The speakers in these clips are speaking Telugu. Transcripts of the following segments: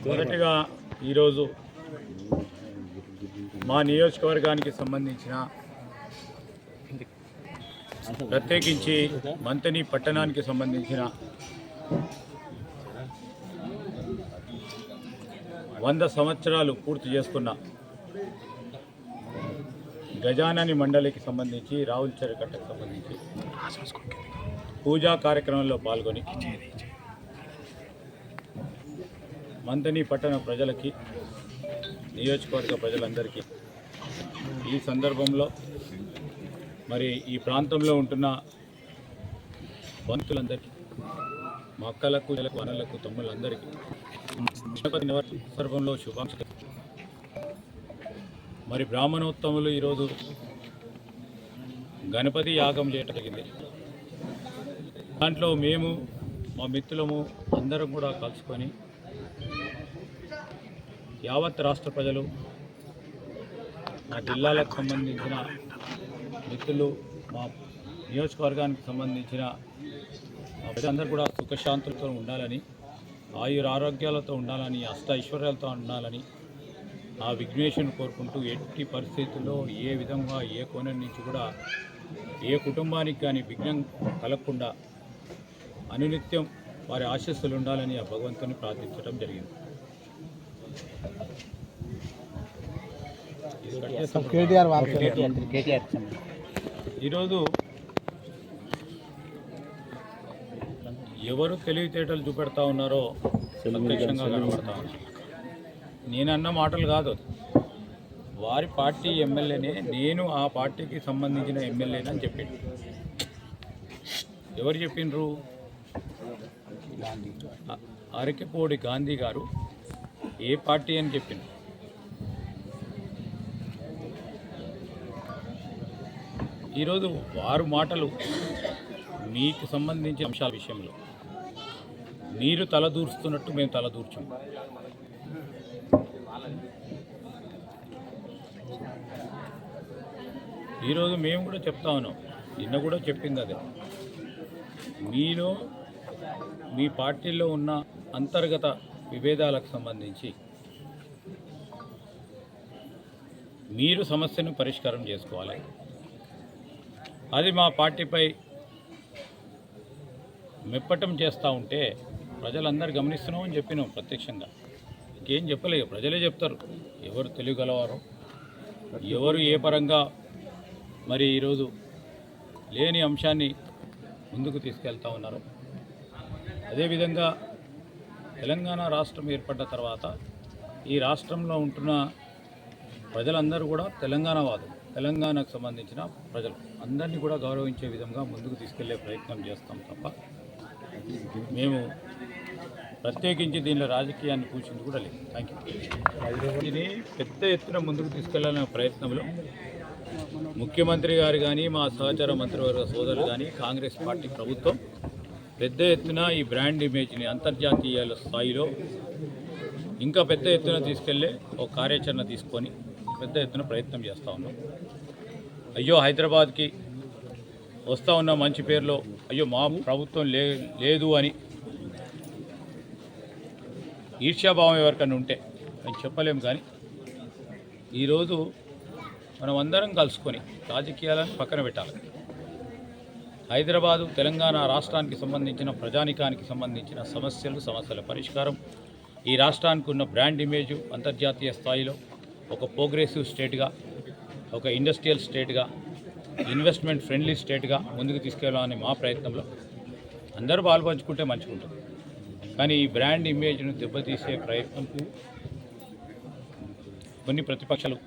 మొదటిగా ఈరోజు మా నియోజకవర్గానికి సంబంధించిన ప్రత్యేకించి మంతని పట్టణానికి సంబంధించిన 100 సంవత్సరాలు పూర్తి చేసుకున్న గజానని మండలికి సంబంధించి రావుల చెరుకట్టకు సంబంధించి పూజా కార్యక్రమంలో పాల్గొని మంతని పట్టణ ప్రజలకి నియోజకవర్గ ప్రజలందరికీ ఈ సందర్భంలో మరి ఈ ప్రాంతంలో ఉంటున్న బంధువులందరికీ మా అక్కలకు అన్నలకు తమ్ముళ్ళందరికీ సందర్భంలో శుభాకాంక్షలు. మరి బ్రాహ్మణోత్తములు ఈరోజు గణపతి యాగం చేయటం జరిగింది. దాంట్లో మేము మా మిత్రులము అందరం కూడా కలుసుకొని యావత్ రాష్ట్ర ప్రజలు మా జిల్లాలకు సంబంధించిన మిత్రులు మా నియోజకవర్గానికి సంబంధించిన ప్రజలందరూ కూడా సుఖశాంతులతో ఉండాలని, ఆరోగ్యాలతో ఉండాలని, ఐశ్వర్యాలతో ఉండాలని ఆ విఘ్నేశ్వరుని కోరుకుంటూ ఎట్టి పరిస్థితుల్లో ఏ విధంగా ఏ కోణం నుంచి కూడా ఏ కుటుంబానికి కానీ విఘ్నం కలగకుండా అనునిత్యం వారి ఆశీస్సులు ఉండాలని ఆ భగవంతుని ప్రార్థించడం జరిగింది. ఈరోజు ఎవరు తెలివితేటలు చూపెడతా ఉన్నారో ప్రత్యక్షంగా కనబడతా ఉన్నారు. నేనన్న మాటలు కాదు, వారి పార్టీ ఎమ్మెల్యేనే, నేను ఆ పార్టీకి సంబంధించిన ఎమ్మెల్యేనే అని చెప్పిండు. ఎవరు చెప్పిండ్రు? అరకెపోడి గాంధీ గారు ఏ పార్టీ అని చెప్పిండ్రు. ఈరోజు వారు మాటలు మీకు సంబంధించిన అంశాల విషయంలో మీరు తలదూరుస్తున్నట్టు మేము తలదూర్చాం. ఈరోజు మేము కూడా చెప్తా ఉన్నాం, నిన్న కూడా చెప్పింది అదే. మీలో మీ పార్టీలో ఉన్న అంతర్గత విభేదాలకు సంబంధించి మీరు సమస్యను పరిష్కారం చేసుకోవాలి. అది మా పార్టీపై మెప్పటం చేస్తూ ఉంటే ప్రజలందరూ గమనిస్తున్నామని చెప్పినాం ప్రత్యక్షంగా. ఇంకేం చెప్పలేదు, ప్రజలే చెప్తారు ఎవరు తెలియగలవారో, ఎవరు ఏ పరంగా మరి ఈరోజు లేని అంశాన్ని ముందుకు తీసుకెళ్తా ఉన్నారు. అదేవిధంగా తెలంగాణ రాష్ట్రం ఏర్పడ్డ తర్వాత ఈ రాష్ట్రంలో ఉంటున్న ప్రజలందరూ కూడా తెలంగాణకు సంబంధించిన ప్రజలు అందరినీ కూడా గౌరవించే విధంగా ముందుకు తీసుకెళ్లే ప్రయత్నం చేస్తాం తప్ప మేము ప్రత్యేకించి దీనిలో రాజకీయాన్ని కూర్చుంది కూడా లేదు. Thank you. ఇది పెద్ద ఎత్తున ముందుకు తీసుకెళ్లాలనే ప్రయత్నంలో ముఖ్యమంత్రి గారు కానీ, మా సహచర మంత్రివర్గ సోదరులు కానీ, కాంగ్రెస్ పార్టీ ప్రభుత్వం పెద్ద ఎత్తున ఈ బ్రాండ్ ఇమేజ్ని అంతర్జాతీయ స్థాయిలో ఇంకా పెద్ద ఎత్తున తీసుకెళ్లే ఒక కార్యాచరణ తీసుకొని పెద్ద ఎత్తున ప్రయత్నం చేస్తూ ఉన్నాం. అయ్యో హైదరాబాద్కి వస్తూ ఉన్న మంచి పేరులో అయ్యో మా ప్రభుత్వం లేదు అని ఈర్ష్యాభావం ఎవరికన్నా ఉంటే అని చెప్పలేము. కానీ ఈరోజు మనం అందరం కలుసుకొని రాజకీయాలను పక్కన పెట్టాలి. హైదరాబాదు తెలంగాణ రాష్ట్రానికి సంబంధించిన ప్రజానికానికి సంబంధించిన సమస్యల పరిష్కారం, ఈ రాష్ట్రానికి ఉన్న బ్రాండ్ ఇమేజ్ అంతర్జాతీయ స్థాయిలో ఒక ప్రోగ్రెసివ్ స్టేట్గా, ఒక ఇండస్ట్రియల్ స్టేట్గా, ఇన్వెస్ట్మెంట్ ఫ్రెండ్లీ స్టేట్గా ముందుకు తీసుకెళ్ళాలని మా ప్రయత్నంలో అందరూ పాల్పంచుకుంటే మంచిగా ఉంటుంది. కానీ ఈ బ్రాండ్ ఇమేజ్ను దెబ్బతీసే ప్రయత్నంకు కొన్ని ప్రతిపక్షాలు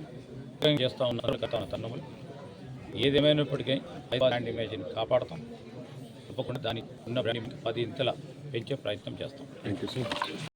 చేస్తూ ఉన్నారు. గత తన్నములు ఏదేమైనప్పటికీ బ్రాండ్ ఇమేజ్ని కాపాడతాం. తప్పకుండా దాని ఉన్న బ్రాండ్ 10 ఇంతలా పెంచే ప్రయత్నం చేస్తాం. Thank you sir.